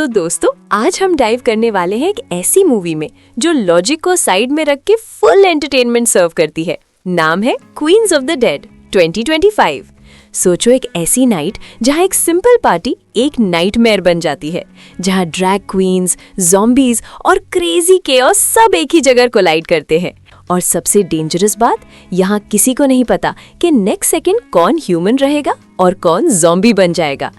तो दोस्तों आज हम डाइव करने वाले हैं एक ऐसी मूवी में जो लॉजिक को साइड में रख के फुल एंटरटेनमेंट सर्व करती है। नाम है क्वींस ऑफ द डेड 2025। सोचो एक ऐसी नाइट जहां एक सिंपल पार्टी एक नाइटमेयर बन जाती है, जहां ड्रैग क्वींस, ज़ॉम्बीज और क्रेजी केओस सब एक ही जगह कोलाइड करते हैं। और सबसे डेंजरस बात, यहाँ किसी को नहीं पता कि नेक्स्ट सेकंड कौन ह्यूमन रहेगा और कौन ज़ॉम्बी बन जाएगा।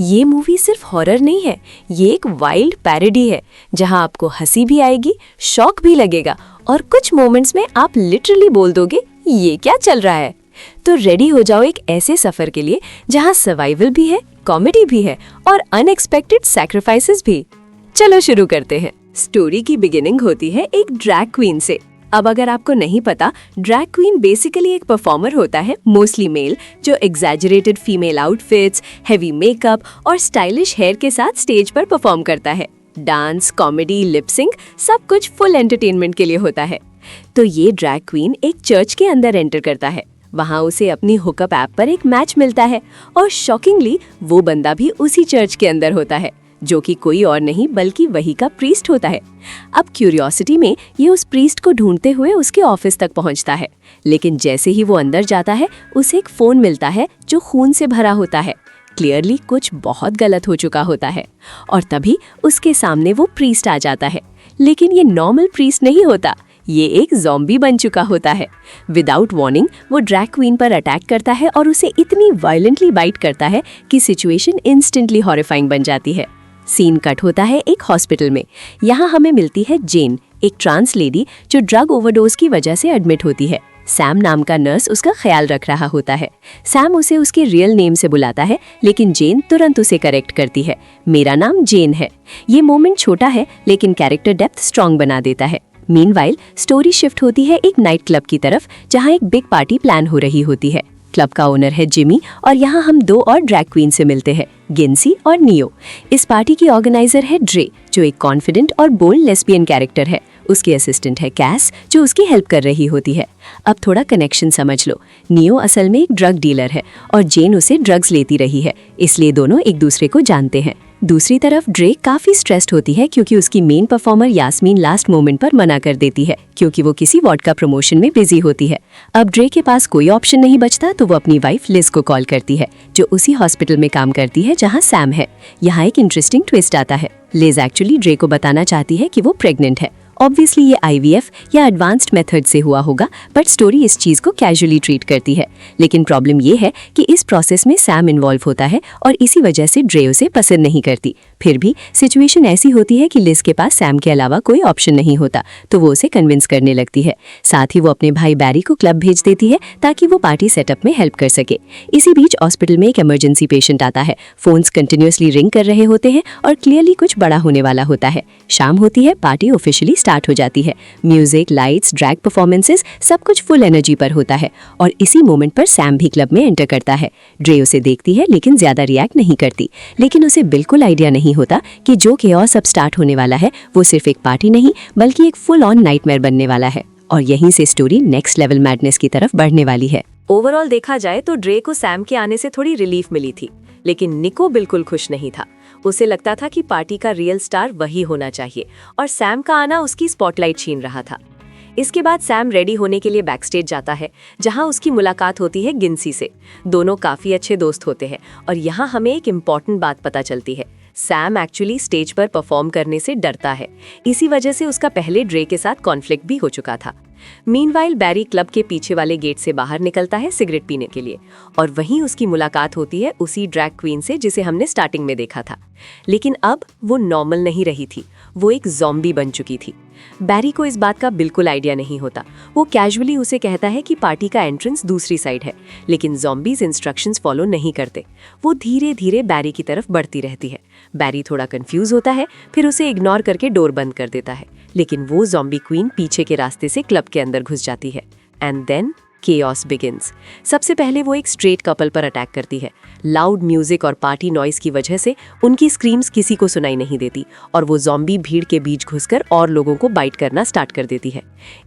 ये मूवी सिर्फ हॉरर नहीं है, ये एक वाइल्ड पैरोडी है जहाँ आपको हंसी भी आएगी, शॉक भी लगेगा और कुछ मोमेंट्स में आप लिटरली बोल दोगे ये क्या चल रहा है। तो रेडी हो जाओ एक ऐसे सफर के लिए जहाँ सर्वाइवल भी है, कॉमेडी भी है और अनएक्सपेक्टेड सैक्रिफाइसेस भी। चलो शुरू करते हैं। स्टोरी की बिगिनिंग होती है एक ड्रैग क्वीन से। अब अगर आपको नहीं पता, ड्रैग क्वीन बेसिकली एक परफॉर्मर होता है, मोस्टली मेल, जो exaggerated female outfits, heavy makeup और स्टाइलिश हेयर के साथ स्टेज पर परफॉर्म करता है। डांस, कॉमेडी, लिपसिंग सब कुछ फुल एंटरटेनमेंट के लिए होता है। तो ये ड्रैग क्वीन एक चर्च के अंदर एंटर करता है। वहाँ उसे अपनी हुकअप ऐप पर एक मैच मिलता है और शॉकिंगली वो बंदा भी उसी चर्च के अंदर होता है, जो कि कोई और नहीं बल्कि वही का प्रीस्ट होता है। अब क्यूरियोसिटी में ये उस प्रीस्ट को ढूंढते हुए उसके ऑफिस तक पहुंचता है, लेकिन जैसे ही वो अंदर जाता है उसे एक फोन मिलता है जो खून से भरा होता है। क्लियरली कुछ बहुत गलत हो चुका होता है और तभी उसके सामने वो प्रीस्ट आ जाता है। लेकिन ये नॉर्मल प्रीस्ट नहीं होता, ये एक ज़ॉम्बी बन चुका होता है। विदाउट वार्निंग वो ड्रैग क्वीन पर अटैक करता है और उसे इतनी वायलेंटली बाइट करता है कि सिचुएशन इंस्टेंटली हॉरिफाइंग बन जाती है। सीन कट होता है एक हॉस्पिटल में। यहाँ हमें मिलती है जेन, एक ट्रांस लेडी जो ड्रग ओवरडोज की वजह से एडमिट होती है। सैम नाम का नर्स उसका ख्याल रख रहा होता है। सैम उसे उसके रियल नेम से बुलाता है, लेकिन जेन तुरंत उसे करेक्ट करती है, मेरा नाम जेन है। ये मोमेंट छोटा है लेकिन कैरेक्टर डेप्थ स्ट्रॉन्ग बना देता है। मीनवाइल स्टोरी शिफ्ट होती है एक नाइट क्लब की तरफ, जहाँ एक बिग पार्टी प्लान हो रही होती है। क्लब का ओनर है जिमी और यहाँ हम दो और ड्रैग क्वीन से मिलते हैं, गिन्सी और नियो। इस पार्टी की ऑर्गेनाइजर है ड्रे, जो एक कॉन्फिडेंट और बोल्ड लेस्बियन कैरेक्टर है। उसकी असिस्टेंट है कैस, जो उसकी हेल्प कर रही होती है। अब थोड़ा कनेक्शन समझ लो। नियो असल में एक ड्रग डीलर है और जेन उसे ड्रग्स लेती रही है, इसलिए दोनों एक दूसरे को जानते हैं। दूसरी तरफ ड्रे काफी स्ट्रेस्ड होती है क्योंकि उसकी main performer Yasmin last moment पर मना कर देती है क्योंकि वो किसी वॉडका प्रमोशन में बिजी होती है। अब ड्रे के पास कोई ऑप्शन नहीं बचता तो वो अपनी वाइफ लिज को कॉल करती है, जो उसी हॉस्पिटल में काम करती है जहां सैम है। यहाँ एक इंटरेस्टिंग ट्विस्ट आता है। लिज एक्चुअली ड्रे को बताना चाहती है कि वो प्रेग्नेंट है। ऑब्वियसली ये आईवीएफ या एडवांस्ड मेथड से हुआ होगा, बट स्टोरी इस चीज को कैजुअली ट्रीट करती है। लेकिन प्रॉब्लम ये है कि इस प्रोसेस में सैम इन्वॉल्व होता है और इसी वजह से ड्रे उसे पसंद नहीं करती। फिर भी सिचुएशन ऐसी होती है कि लिज के पास सैम के अलावा कोई ऑप्शन नहीं होता, तो वो उसे कन्विंस करने लगती है। साथ ही वो अपने भाई बैरी को क्लब भेज देती है ताकि वो पार्टी सेटअप में हेल्प कर सके। इसी बीच हॉस्पिटल में एक इमरजेंसी पेशेंट आता है। फोन्स कंटिन्यूअसली रिंग कर रहे होते हैं और क्लियरली कुछ बड़ा होने वाला होता है। शाम होती है, पार्टी ऑफिशियली स्टार्ट हो जाती है। म्यूजिक, लाइट्स, ड्रैग परफॉर्मेंसेस सब कुछ फुल एनर्जी पर होता है और इसी मोमेंट पर सैम भी क्लब में एंटर करता है। ड्रे उसे देखती है लेकिन ज्यादा रिएक्ट नहीं करती, लेकिन उसे बिल्कुल आइडिया नहीं होता कि जो केओस अब स्टार्ट होने वाला है वो सिर्फ एक पार्टी नहीं बल्कि एक फुल ऑन नाइटमेयर बनने वाला है और यहीं से स्टोरी नेक्स्ट लेवल मैडनेस की तरफ बढ़ने वाली है। ओवरऑल देखा जाए तो ड्रे को सैम के आने से थोड़ी रिलीफ मिली थी, लेकिन निको बिल्कुल खुश नहीं था। उसे लगता था कि पार्टी का रियल स्टार वही होना चाहिए और सैम का आना उसकी स्पॉटलाइट छीन रहा था। इसके बाद सैम रेडी होने के लिए बैकस्टेज जाता है, जहां उसकी मुलाकात होती है गिन्सी से। दोनों काफी अच्छे दोस्त होते हैं और यहाँ हमें एक इम्पॉर्टेंट बात पता चलती है। सैम एक्चुअली स्टेज पर परफॉर्म करने से डरता है, इसी वजह से उसका पहले ड्रे के साथ कॉन्फ्लिक्ट भी हो चुका था। मीनवाइल बैरी क्लब के पीछे वाले गेट से बाहर निकलता है सिगरेट पीने के लिए और वहीं उसकी मुलाकात होती है उसी ड्रैग क्वीन से जिसे हमने स्टार्टिंग में देखा था। लेकिन अब वो नॉर्मल नहीं रही थी, वो एक ज़ॉम्बी बन चुकी थी। बैरी को इस बात का बिल्कुल आइडिया नहीं होता। वो कैजुअली उसे कहता है कि पार्टी का एंट्रेंस दूसरी साइड है, लेकिन ज़ॉम्बीज इंस्ट्रक्शंस फॉलो नहीं करते। वो धीरे धीरे बैरी की तरफ बढ़ती रहती है। बैरी थोड़ा कंफ्यूज होता है, फिर उसे इग्नोर करके डोर बंद कर देता है, लेकिन वो ज़ॉम्बी क्वीन पीछे के रास्ते से क्लब के अंदर घुस जाती है। And then chaos begins. सबसे पहले वो एक स्ट्रेट कपल पर अटैक करती है। लाउड म्यूजिक और पार्टी नॉइज की वजह से उनकी स्क्रीम्स किसी को सुनाई नहीं देती और वो ज़ॉम्बी भीड़ के बीच घुसकर और लोगों को बाइट करना स्टार्ट कर देती है।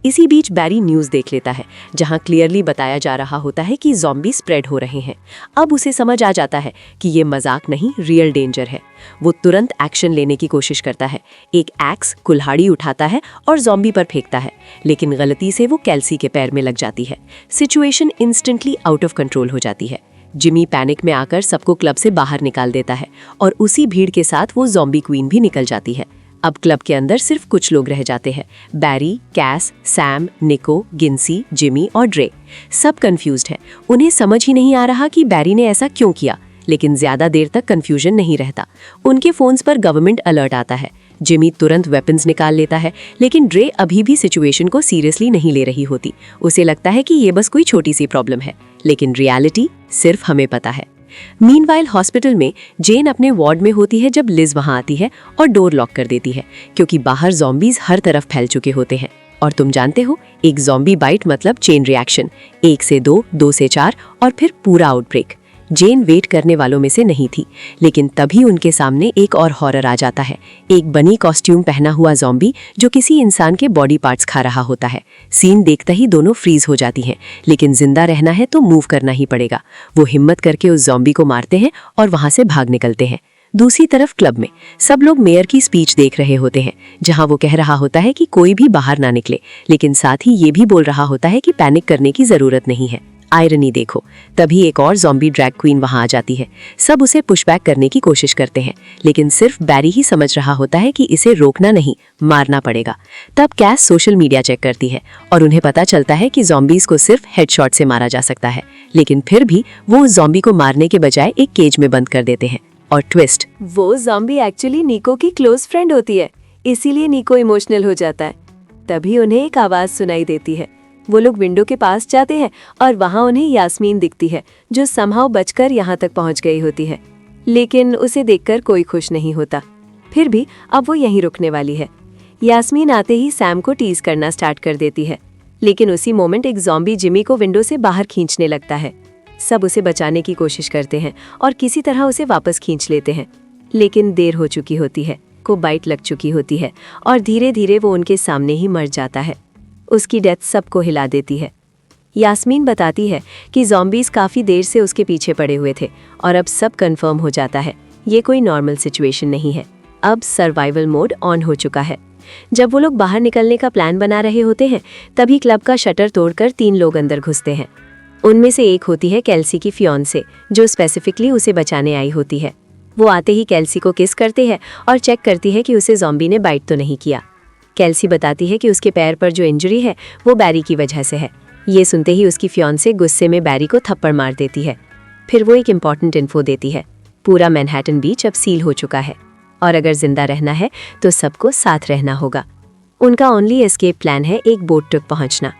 इसी बीच बैरी न्यूज़ देख लेता है, जहां क्लियरली बताया जा रहा होता है कि ज़ॉम्बी स्प्रेड हो रहे हैं। अब उसे समझ आ जाता है कि ये मजाक नहीं, रियल डेंजर है। वो तुरंत एक्शन लेने की कोशिश करता है। एक एक्स, कुल्हाड़ी उठाता है और ज़ॉम्बी पर फेंकता है, लेकिन गलती से वो कैल्सी के पैर में लग जाती है। Situation instantly out of control हो जाती है। जिमी पैनिक में आकर सबको क्लब से बाहर निकाल देता है और उसी भीड़ के साथ वो ज़ॉम्बी क्वीन भी निकल जाती है। अब क्लब के अंदर सिर्फ कुछ लोग रह जाते हैं, बैरी, कैस, सैम, निको, गिन्सी, जिमी और ड्रे। सब कंफ्यूज्ड हैं। उन्हें समझ ही नहीं आ रहा कि बैरी ने ऐसा क्यों किया, लेकिन ज्यादा देर तक कंफ्यूजन नहीं रहता। उनके फोन्स पर गवर्नमेंट अलर्ट आता है। जिमी तुरंत वेपन्स निकाल लेता है, लेकिन ड्रे अभी भी सिचुएशन को सीरियसली नहीं ले रही होती। उसे लगता है कि ये बस कोई छोटी सी प्रॉब्लम है, लेकिन रियलिटी सिर्फ हमें पता है। मीनवाइल हॉस्पिटल में जेन अपने वार्ड में होती है जब लिज वहां आती है और डोर लॉक कर देती है, क्योंकि बाहर ज़ॉम्बीज हर तरफ फैल चुके होते हैं। और तुम जानते हो, एक ज़ॉम्बी बाइट मतलब चेन रिएक्शन, 1 से 2, 2 से 4 और फिर पूरा आउटब्रेक। जेन वेट करने वालों में से नहीं थी, लेकिन तभी उनके सामने एक और हॉरर आ जाता है। एक बनी कॉस्ट्यूम पहना हुआ ज़ॉम्बी जो किसी इंसान के बॉडी पार्ट्स खा रहा होता है। सीन देखते ही दोनों फ्रीज हो जाती हैं, लेकिन जिंदा रहना है तो मूव करना ही पड़ेगा। वो हिम्मत करके उस ज़ॉम्बी को मारते हैं और वहां से भाग निकलते हैं। दूसरी तरफ क्लब में सब लोग मेयर की स्पीच देख रहे होते हैं, जहां वो कह रहा होता है कि कोई भी बाहर ना निकले, लेकिन साथ ही ये भी बोल रहा होता है कि पैनिक करने की जरूरत नहीं है। आयरनी देखो, तभी एक और ज़ॉम्बी ड्रैग क्वीन वहां आ जाती है। सब उसे पुशबैक करने की कोशिश करते हैं, लेकिन सिर्फ बैरी ही समझ रहा होता है कि इसे रोकना नहीं, मारना पड़ेगा। तब कैस सोशल मीडिया चेक करती है और उन्हें पता चलता है कि ज़ॉम्बीज को सिर्फ हेडशॉट से मारा जा सकता है, लेकिन फिर भी वो उस ज़ॉम्बी को मारने के बजाय एक केज में बंद कर देते हैं। और ट्विस्ट, वो ज़ॉम्बी एक्चुअली निको की क्लोज फ्रेंड होती है, इसीलिए निको इमोशनल हो जाता है। तभी उन्हें एक आवाज सुनाई देती है। वो लोग विंडो के पास जाते हैं और वहां उन्हें यास्मीन दिखती है, जो समहाउ बचकर यहाँ तक पहुंच गई होती है, लेकिन उसे देखकर कोई खुश नहीं होता। फिर भी अब वो यहीं रुकने वाली है। यास्मीन आते ही सैम को टीज करना स्टार्ट कर देती है, लेकिन उसी मोमेंट एक ज़ॉम्बी जिमी को विंडो से बाहर खींचने लगता है। सब उसे बचाने की कोशिश करते हैं और किसी तरह उसे वापस खींच लेते हैं, लेकिन देर हो चुकी होती है। को बाइट लग चुकी होती है और धीरे धीरे वो उनके सामने ही मर जाता है। उसकी डेथ सबको हिला देती है। यास्मीन बताती है कि ज़ॉम्बीज काफ़ी देर से उसके पीछे पड़े हुए थे और अब सब कंफर्म हो जाता है, ये कोई नॉर्मल सिचुएशन नहीं है। अब सर्वाइवल मोड ऑन हो चुका है। जब वो लोग बाहर निकलने का प्लान बना रहे होते हैं, तभी क्लब का शटर तोड़कर 3 लोग अंदर घुसते हैं। उनमें से एक होती है कैल्सी की फियांसे, जो स्पेसिफिकली उसे बचाने आई होती है। वो आते ही कैल्सी को किस करते हैं और चेक करती है कि उसे ज़ॉम्बी ने बाइट तो नहीं किया। कैल्सी बताती है कि उसके पैर पर जो इंजरी है वो बैरी की वजह से है। ये सुनते ही उसकी फियांसे गुस्से में बैरी को थप्पड़ मार देती है। फिर वो एक इम्पॉर्टेंट इन्फो देती है, पूरा मैनहट्टन बीच अब सील हो चुका है और अगर जिंदा रहना है तो सबको साथ रहना होगा। उनका ओनली एस्केप प्लान है एक बोट तक पहुंचना,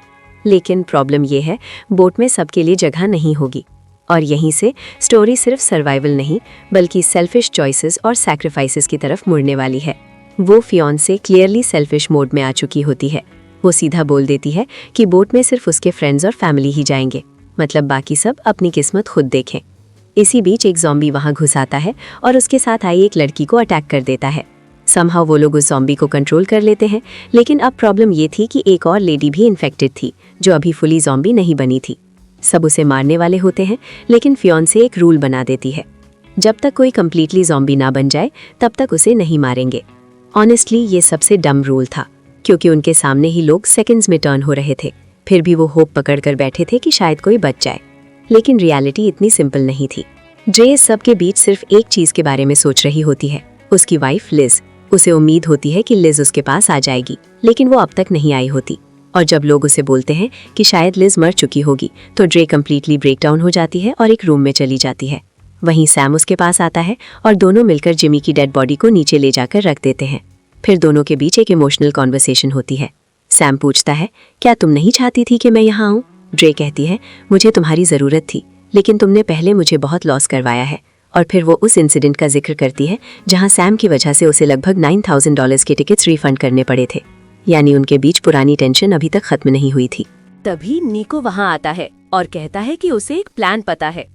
लेकिन प्रॉब्लम ये है बोट में सबके लिए जगह नहीं होगी। और यहीं से स्टोरी सिर्फ सर्वाइवल नहीं बल्कि सेल्फिश चॉइसेस और सैक्रिफाइसेस की तरफ मुड़ने वाली है। वो फियांसे क्लियरली सेल्फिश मोड में आ चुकी होती है। वो सीधा बोल देती है कि बोट में सिर्फ उसके फ्रेंड्स और फैमिली ही जाएंगे, मतलब बाकी सब अपनी किस्मत खुद देखें। इसी बीच एक ज़ॉम्बी वहां घुस आता है और उसके साथ आई एक लड़की को अटैक कर देता है। समहाउ वो लोग उस ज़ॉम्बी को कंट्रोल कर लेते हैं, लेकिन अब प्रॉब्लम ये थी कि एक और लेडी भी इन्फेक्टेड थी, जो अभी फुली ज़ॉम्बी नहीं बनी थी। सब उसे मारने वाले होते हैं, लेकिन फियांसे एक रूल बना देती है, जब तक कोई कम्प्लीटली ज़ॉम्बी ना बन जाए तब तक उसे नहीं मारेंगे। ऑनेस्टली ये सबसे डम रूल था, क्योंकि उनके सामने ही लोग सेकंड्स में टर्न हो रहे थे। फिर भी वो होप पकड़ कर बैठे थे कि शायद कोई बच जाए, लेकिन रियलिटी इतनी सिंपल नहीं थी। जे सबके बीच सिर्फ एक चीज़ के बारे में सोच रही होती है, उसकी वाइफ लिज। उसे उम्मीद होती है कि लिज उसके पास आ जाएगी, लेकिन वो अब तक नहीं आई होती। और जब लोग उसे बोलते हैं कि शायद लिज मर चुकी होगी, तो ड्रे कम्प्लीटली ब्रेक डाउन हो जाती है और एक रूम में चली जाती है। वहीं सैम उसके पास आता है और दोनों मिलकर जिमी की डेड बॉडी को नीचे ले जाकर रख देते हैं। फिर दोनों के बीच एक इमोशनल कॉन्वर्सेशन होती है। सैम पूछता है, क्या तुम नहीं चाहती थी कि मैं यहाँ आऊँ? ड्रे कहती है, मुझे तुम्हारी ज़रूरत थी, लेकिन तुमने पहले मुझे बहुत लॉस करवाया है। और फिर वो उस इंसिडेंट का जिक्र करती है जहाँ सैम की वजह से उसे लगभग $9,000 के टिकट्स रिफंड करने पड़े थे। यानी उनके बीच पुरानी टेंशन अभी तक खत्म नहीं हुई थी। तभी निको वहां आता है और कहता है कि उसे एक प्लान पता है।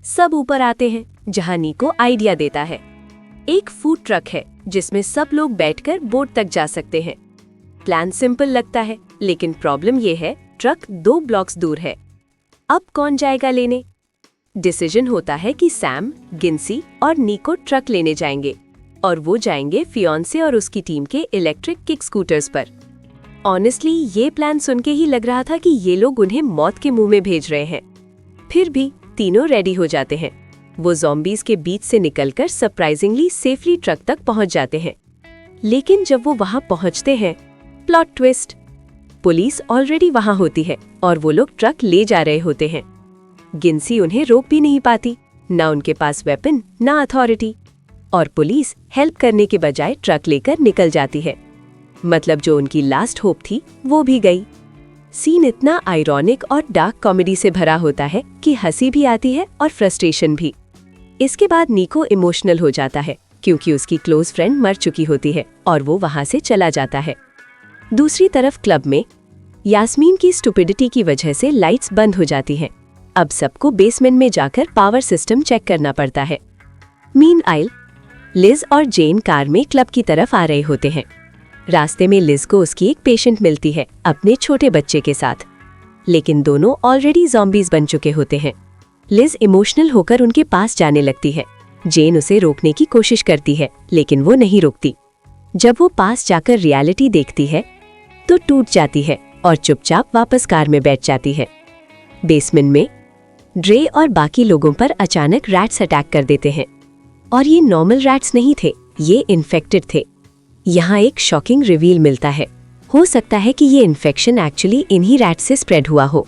सब ऊपर आते हैं, जहां निको आइडिया देता है। एक फूड ट्रक है जिसमें सब लोग बैठकर बोट तक जा सकते हैं। प्लान सिंपल लगता है, लेकिन प्रॉब्लम ये है ट्रक 2 ब्लॉक्स दूर है। अब कौन जाएगा लेने? डिसीजन होता है कि सैम, गिन्सी और निको ट्रक लेने जाएंगे और वो जाएंगे फियोंसे और उसकी टीम के इलेक्ट्रिक किक स्कूटर्स पर। ऑनेस्टली ये प्लान सुन के ही लग रहा था कि ये लोग उन्हें मौत के मुंह में भेज रहे हैं। फिर भी तीनों रेडी हो जाते हैं। वो ज़ॉम्बीज़ के बीच से निकलकर सरप्राइजिंगली सेफली ट्रक तक पहुंच जाते हैं। लेकिन जब वो वहां पहुंचते हैं, प्लॉट ट्विस्ट, पुलिस ऑलरेडी वहां होती है और वो लोग ट्रक ले जा रहे होते हैं। गिन्सी उन्हें रोक भी नहीं पाती, ना उनके पास वेपन ना अथॉरिटी, और पुलिस हेल्प करने के बजाय ट्रक लेकर निकल जाती है। मतलब जो उनकी लास्ट होप थी वो भी गई। सीन इतना आयरॉनिक और डार्क कॉमेडी से भरा होता है कि हंसी भी आती है और फ्रस्ट्रेशन भी। इसके बाद निको इमोशनल हो जाता है क्योंकि उसकी क्लोज फ्रेंड मर चुकी होती है और वो वहां से चला जाता है। दूसरी तरफ क्लब में यास्मीन की स्टुपिडिटी की वजह से लाइट्स बंद हो जाती हैं। अब सबको बेसमेंट में जाकर पावर सिस्टम चेक करना पड़ता है। मीनवाइल लिज और जेन कार में क्लब की तरफ आ रहे होते हैं। रास्ते में लिज को उसकी एक पेशेंट मिलती है अपने छोटे बच्चे के साथ, लेकिन दोनों ऑलरेडी ज़ॉम्बीज़ बन चुके होते हैं। लिज इमोशनल होकर उनके पास जाने लगती है। जेन उसे रोकने की कोशिश करती है, लेकिन वो नहीं रोकती। जब वो पास जाकर रियलिटी देखती है तो टूट जाती है और चुपचाप वापस कार में बैठ जाती है। बेसमेंट में ड्रे और बाकी लोगों पर अचानक रैट्स अटैक कर देते हैं, और ये नॉर्मल रैट्स नहीं थे, ये इन्फेक्टेड थे। यहाँ एक शॉकिंग रिवील मिलता है। हो सकता है कि ये इन्फेक्शन एक्चुअली इन्हीं रैट्स से स्प्रेड हुआ हो।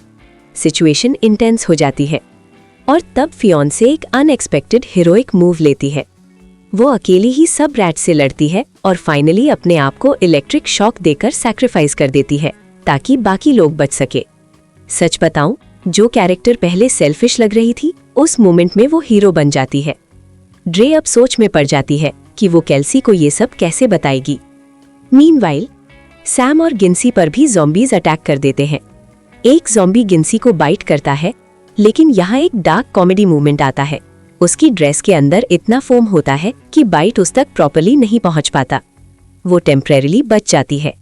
सिचुएशन इंटेंस हो जाती है और तब फियोंसे एक अनएक्सपेक्टेड हीरोइक मूव लेती है। वो अकेली ही सब रैट्स से लड़ती है और फाइनली अपने आप को इलेक्ट्रिक शॉक देकर सैक्रिफाइस कर देती है ताकि बाकी लोग बच सके। सच बताऊं, जो कैरेक्टर पहले सेल्फिश लग रही थी, उस मोमेंट में वो हीरो बन जाती है। ड्रे अब सोच में पड़ जाती है कि वो केल्सी को ये सब कैसे बताएगी। मीनवाइल सैम और गिन्सी पर भी ज़ॉम्बीज़ अटैक कर देते हैं। एक ज़ॉम्बी गिन्सी को बाइट करता है, लेकिन यहाँ एक डार्क कॉमेडी मूवमेंट आता है। उसकी ड्रेस के अंदर इतना फोम होता है कि बाइट उस तक प्रॉपर्ली नहीं पहुंच पाता। वो टेम्परेरीली बच जाती है,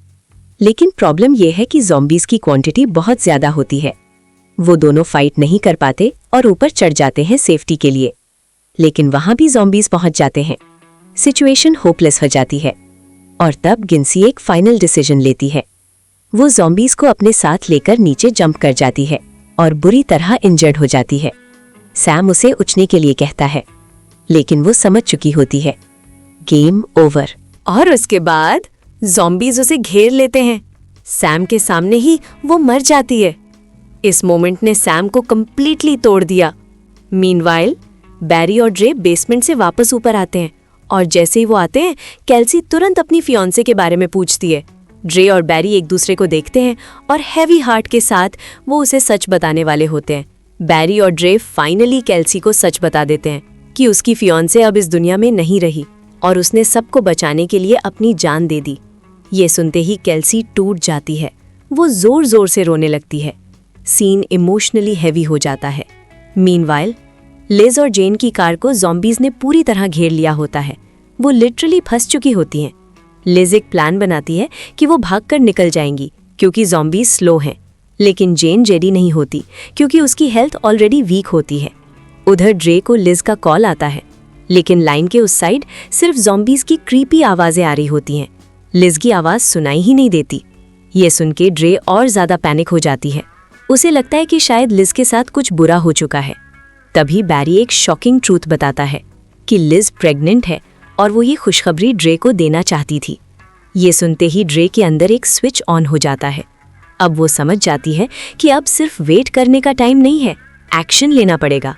लेकिन प्रॉब्लम यह है कि ज़ॉम्बीज़ की क्वांटिटी बहुत ज्यादा होती है। वो दोनों फाइट नहीं कर पाते और ऊपर चढ़ जाते हैं सेफ्टी के लिए, लेकिन वहां भी ज़ॉम्बीज़ पहुंच जाते हैं। सिचुएशन होपलेस हो जाती है और तब गिन्सी एक फाइनल डिसीजन लेती है। वो ज़ॉम्बीज़ को अपने साथ लेकर नीचे जंप कर जाती है और बुरी तरह इंजर्ड हो जाती है। सैम उसे उछने के लिए कहता है, लेकिन वो समझ चुकी होती है, गेम ओवर। और उसके बाद ज़ॉम्बीज़ उसे घेर लेते हैं। सैम के सामने ही वो मर जाती है। इस मोमेंट ने सैम को कंप्लीटली तोड़ दिया। मीनवाइल बैरी और ड्रे बेसमेंट से वापस ऊपर आते हैं और जैसे ही वो आते हैं, केल्सी तुरंत अपनी फियोंसे के बारे में पूछती है। ड्रे और बैरी एक दूसरे को देखते हैं और हैवी हार्ट के साथ वो उसे सच बताने वाले होते हैं। बैरी और ड्रे फाइनली केल्सी को सच बता देते हैं कि उसकी फियोंसे अब इस दुनिया में नहीं रही और उसने सबको बचाने के लिए अपनी जान दे दी। ये सुनते ही केल्सी टूट जाती है। वो जोर जोर से रोने लगती है। सीन इमोशनली हैवी हो जाता है। मीनवाइल लिज और जेन की कार को ज़ॉम्बीज़ ने पूरी तरह घेर लिया होता है। वो लिटरली फंस चुकी होती हैं। लिज एक प्लान बनाती है कि वो भागकर निकल जाएंगी क्योंकि ज़ॉम्बीज़ स्लो हैं, लेकिन जेन रेडी नहीं होती क्योंकि उसकी हेल्थ ऑलरेडी वीक होती है। उधर ड्रे को लिज का कॉल आता है, लेकिन लाइन के उस साइड सिर्फ ज़ॉम्बीज़ की क्रीपी आवाज़ें आ रही होती हैं। लिज की आवाज़ सुनाई ही नहीं देती। ये सुन के ड्रे और ज़्यादा पैनिक हो जाती है। उसे लगता है कि शायद लिज के साथ कुछ बुरा हो चुका है। तभी बैरी एक शॉकिंग ट्रूथ बताता है कि लिज प्रेग्नेंट है और वो ये खुशखबरी ड्रे को देना चाहती थी। ये सुनते ही ड्रे के अंदर एक स्विच ऑन हो जाता है। अब वो समझ जाती है कि अब सिर्फ वेट करने का टाइम नहीं है, एक्शन लेना पड़ेगा।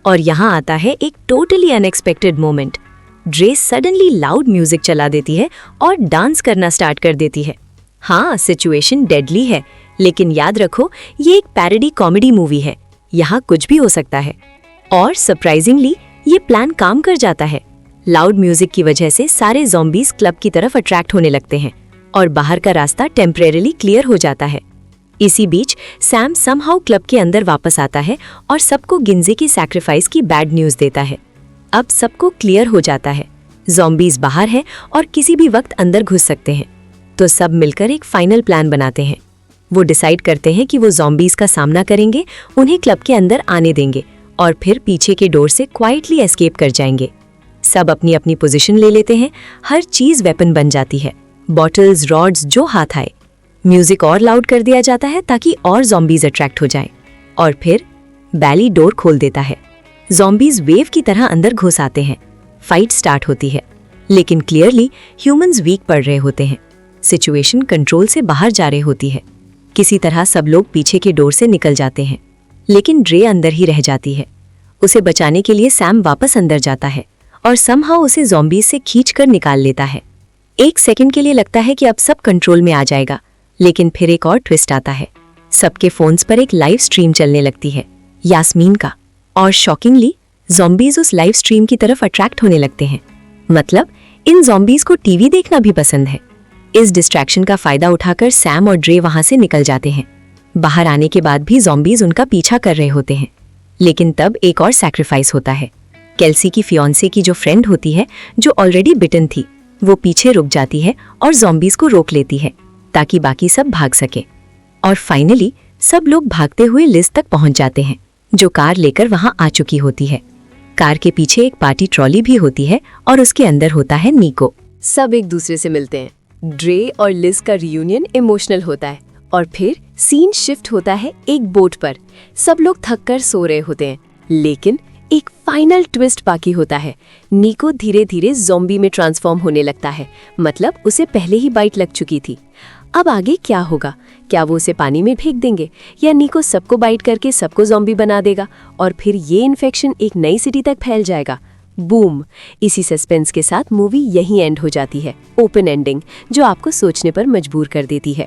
और यहाँ आता है एक totally unexpected moment. ड्रे suddenly loud music चला देती है और डांस करना स्टार्ट कर देती है। हाँ, सिचुएशन डेडली है, लेकिन याद रखो ये एक पैरोडी कॉमेडी मूवी है, यहाँ कुछ भी हो सकता है। और सरप्राइजिंगली ये प्लान काम कर जाता है। लाउड म्यूजिक की वजह से सारे ज़ॉम्बीज़ क्लब की तरफ अट्रैक्ट होने लगते हैं और बाहर का रास्ता टेम्परेरीली क्लियर हो जाता है। इसी बीच सैम समहाउ क्लब के अंदर वापस आता है और सबको गिंजे की सैक्रिफाइस की बैड न्यूज़ देता है। अब सबको क्लियर हो जाता है, ज़ॉम्बीज़ बाहर हैं और किसी भी वक्त अंदर घुस सकते हैं। तो सब मिलकर एक फाइनल प्लान बनाते हैं। वो डिसाइड करते हैं कि वो ज़ॉम्बीज़ का सामना करेंगे, उन्हें क्लब के अंदर आने देंगे और फिर पीछे के डोर से क्वाइटली एस्केप कर जाएंगे। सब अपनी अपनी पोजीशन ले लेते हैं, हर चीज़ वेपन बन जाती है, बॉटल्स, रॉड्स, जो हाथ आए। म्यूजिक और लाउड कर दिया जाता है ताकि और ज़ॉम्बीज़ अट्रैक्ट हो जाएं। और फिर बैली डोर खोल देता है। ज़ॉम्बीज़ वेव की तरह अंदर घुस आते हैं। फाइट स्टार्ट होती है, लेकिन क्लियरली ह्यूमंस वीक पड़ रहे होते हैं। सिचुएशन कंट्रोल से बाहर जा रही होती है। किसी तरह सब लोग पीछे के डोर से निकल जाते हैं, लेकिन ड्रे अंदर ही रह जाती है। उसे बचाने के लिए सैम वापस अंदर जाता है और समहाउ उसे ज़ॉम्बीज़ से खींचकर निकाल लेता है। एक सेकंड के लिए लगता है कि अब सब कंट्रोल में आ जाएगा, लेकिन फिर एक और ट्विस्ट आता है। सबके फोन्स पर एक लाइव स्ट्रीम चलने लगती है, यास्मीन का, और शॉकिंगली ज़ॉम्बीज़ उस लाइव स्ट्रीम की तरफ अट्रैक्ट होने लगते हैं। मतलब इन ज़ॉम्बीज़ को टीवी देखना भी पसंद है। इस डिस्ट्रैक्शन का फायदा उठाकर सैम और ड्रे वहां से निकल जाते हैं। बाहर आने के बाद भी ज़ॉम्बीज़ उनका पीछा कर रहे होते हैं, लेकिन तब एक और सैक्रिफाइस होता है। केल्सी की फियांसे की जो फ्रेंड होती है, जो ऑलरेडी बिटन थी, वो पीछे रुक जाती है और ज़ॉम्बीज़ को रोक लेती है ताकि बाकी सब भाग सके। और फाइनली सब लोग भागते हुए लिज तक पहुंच जाते हैं, जो कार लेकर वहां आ चुकी होती है। कार के पीछे एक पार्टी ट्रॉली भी होती है और उसके अंदर होता है निको। सब एक दूसरे से मिलते हैं। ड्रे और लिज का रियूनियन इमोशनल होता है और फिर सीन शिफ्ट होता है एक बोट पर। सब लोग थककर सो रहे होते हैं, लेकिन एक फाइनल ट्विस्ट बाकी होता है। निको धीरे धीरे ज़ॉम्बी में ट्रांसफॉर्म होने लगता है, मतलब उसे पहले ही बाइट लग चुकी थी। अब आगे क्या होगा? क्या वो उसे पानी में फेंक देंगे या निको सबको बाइट करके सबको ज़ॉम्बी बना देगा और फिर ये इन्फेक्शन एक नई सिटी तक फैल जाएगा? बूम! इसी सस्पेंस के साथ मूवी यहीं एंड हो जाती है, ओपन एंडिंग, जो आपको सोचने पर मजबूर कर देती है।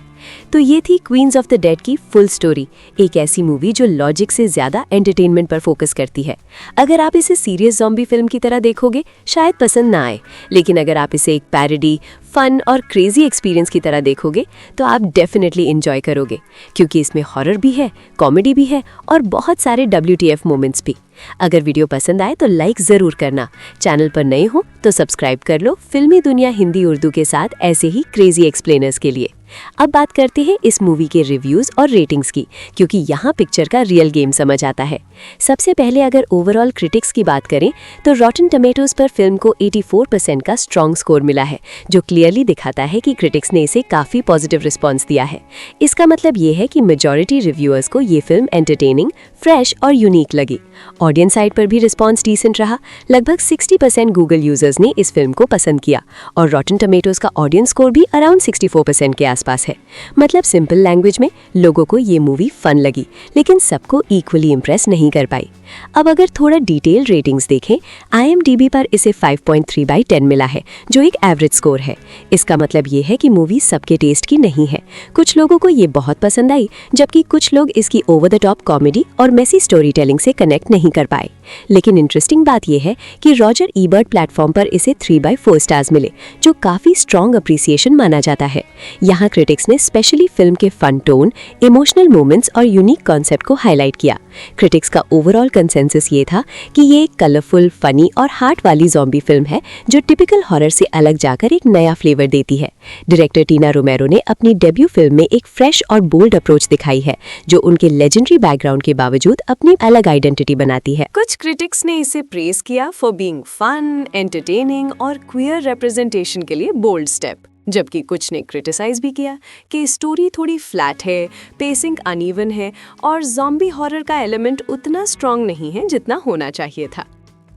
तो ये थी क्वींस ऑफ द डेड की फुल स्टोरी, एक ऐसी मूवी जो लॉजिक से ज्यादा एंटरटेनमेंट पर फोकस करती है। अगर आप इसे सीरियस ज़ॉम्बी फिल्म की तरह देखोगे शायद पसंद ना आए, लेकिन अगर आप इसे एक पैरोडी, फन और क्रेजी एक्सपीरियंस की तरह देखोगे तो आप डेफिनेटली एंजॉय करोगे, क्योंकि इसमें हॉरर भी है, कॉमेडी भी है और बहुत सारे WTF मोमेंट्स भी। अगर वीडियो पसंद आए तो लाइक ज़रूर करना। चैनल पर नए हो तो सब्सक्राइब कर लो फिल्मी दुनिया हिंदी उर्दू के साथ ऐसे ही क्रेजी एक्सप्लेनर्स के लिए। अब बात करते हैं इस मूवी के रिव्यूज़ और रेटिंग्स की, क्योंकि यहाँ पिक्चर का रियल गेम समझ आता है। सबसे पहले अगर ओवरऑल क्रिटिक्स की बात करें तो रॉटन टमेटोज़ पर फिल्म को 84% का स्ट्रॉन्ग स्कोर मिला है, जो क्लियरली दिखाता है कि क्रिटिक्स ने इसे काफ़ी पॉजिटिव रिस्पॉन्स दिया है। इसका मतलब ये है कि मेजॉरिटी रिव्यूअर्स को ये फिल्म एंटरटेनिंग, फ्रेश और यूनिक लगी। ऑडियंस साइड पर भी रिस्पॉन्स डिसेंट रहा। लगभग 60% गूगल यूजर्स ने इस फिल्म को पसंद किया और रॉटन टमेटोज़ का ऑडियंस स्कोर भी अराउंड 64% के आसपास है। मतलब सिंपल लैंग्वेज में लोगों को ये मूवी फन लगी, लेकिन सबको इक्वली इम्प्रेस नहीं कर पाई। अब अगर थोड़ा डिटेल रेटिंग्स देखें, IMDb पर इसे 5.3/10 मिला है, जो एक एवरेज स्कोर है। इसका मतलब ये है कि मूवी सबके टेस्ट की नहीं है। कुछ लोगों को ये बहुत पसंद आई, जबकि कुछ लोग इसकी ओवर द टॉप कॉमेडी और मेसी स्टोरी टेलिंग से कनेक्ट नहीं कर पाए। लेकिन इंटरेस्टिंग बात यह है कि रॉजर ईबर्ट प्लेटफॉर्म पर इसे 3/4 स्टार्स मिले, जो काफ़ी स्ट्रॉन्ग अप्रिसिएशन माना जाता है। यहाँ क्रिटिक्स ने स्पेशली फिल्म के फन टोन, इमोशनल मोमेंट्स और यूनिक कॉन्सेप्ट को हाईलाइट किया। क्रिटिक्स का ओवरऑल कंसेंसस ये था कि ये एक कलरफुल, फनी और हार्ट वाली ज़ॉम्बी फिल्म है, जो टिपिकल हॉरर से अलग जाकर एक नया फ्लेवर देती है। डायरेक्टर टीना रोमेरो ने अपनी डेब्यू फिल्म में एक फ्रेश और बोल्ड अप्रोच दिखाई है, जो उनके लेजेंडरी बैकग्राउंड के बावजूद अपनी अलग आइडेंटिटी बनाती है। कुछ क्रिटिक्स ने इसे प्रेज किया फॉर बीइंग फन, एंटरटेनिंग और क्वियर रिप्रेजेंटेशन के लिए बोल्ड स्टेप, जबकि कुछ ने क्रिटिसाइज भी किया कि स्टोरी थोड़ी फ्लैट है, पेसिंग अनइवन है और ज़ॉम्बी हॉरर का एलिमेंट उतना स्ट्रॉन्ग नहीं है जितना होना चाहिए था।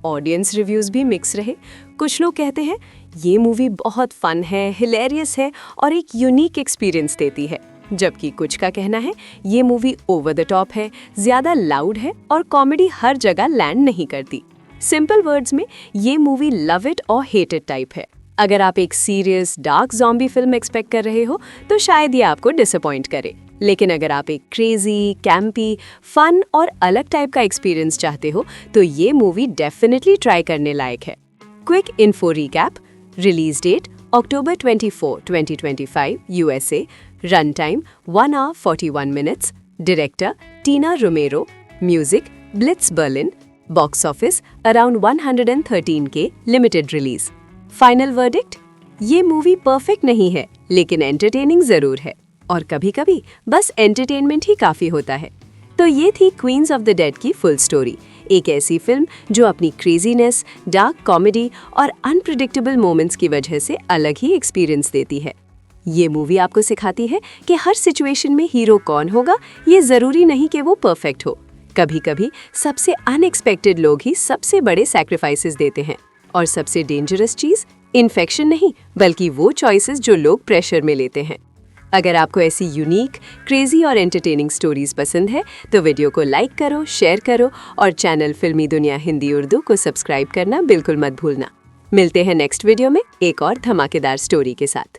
ऑडियंस रिव्यूज़ भी मिक्स रहे। कुछ लोग कहते हैं ये मूवी बहुत फन है, हिलेरियस है और एक यूनिक एक्सपीरियंस देती है, जबकि कुछ का कहना है ये मूवी ओवर द टॉप है, ज़्यादा लाउड है और कॉमेडी हर जगह लैंड नहीं करती। सिंपल वर्ड्स में ये मूवी लव इट और हेट इट टाइप है। अगर आप एक serious dark zombie film expect कर रहे हो तो शायद ये आपको डिसअपॉइंट करे, लेकिन अगर आप एक क्रेजी, कैंपी, फन और अलग टाइप का एक्सपीरियंस चाहते हो तो ये मूवी डेफिनेटली ट्राई करने लायक है। Quick info recap. Release date October 24, 2025 USA, run time 1 hour 41 minutes, director Tina Romero, music Blitz Berlin, box office around 113K, limited release. Final verdict, ये मूवी परफेक्ट नहीं है लेकिन एंटरटेनिंग जरूर है और कभी-कभी बस एंटरटेनमेंट ही काफी होता है। तो ये थी क्वींस ऑफ द डेड की फुल स्टोरी, एक ऐसी फिल्म जो अपनी क्रेजीनेस, डार्क कॉमेडी और अनप्रिडिक्टेबल मोमेंट्स की वजह से अलग ही एक्सपीरियंस देती है। ये मूवी आपको सिखाती है कि हर सिचुएशन में हीरो कौन होगा ये जरूरी नहीं कि वो परफेक्ट हो। कभी-कभी सबसे अनएक्सपेक्टेड लोग ही सबसे बड़े सैक्रिफाइसेस देते हैं और सबसे डेंजरस चीज इन्फेक्शन नहीं बल्कि वो चॉइसेस जो लोग प्रेशर में लेते हैं। अगर आपको ऐसी यूनिक, क्रेजी और एंटरटेनिंग स्टोरीज पसंद है तो वीडियो को लाइक करो, शेयर करो और चैनल फिल्मी दुनिया हिंदी उर्दू को सब्सक्राइब करना बिल्कुल मत भूलना। मिलते हैं नेक्स्ट वीडियो में एक और धमाकेदार स्टोरी के साथ।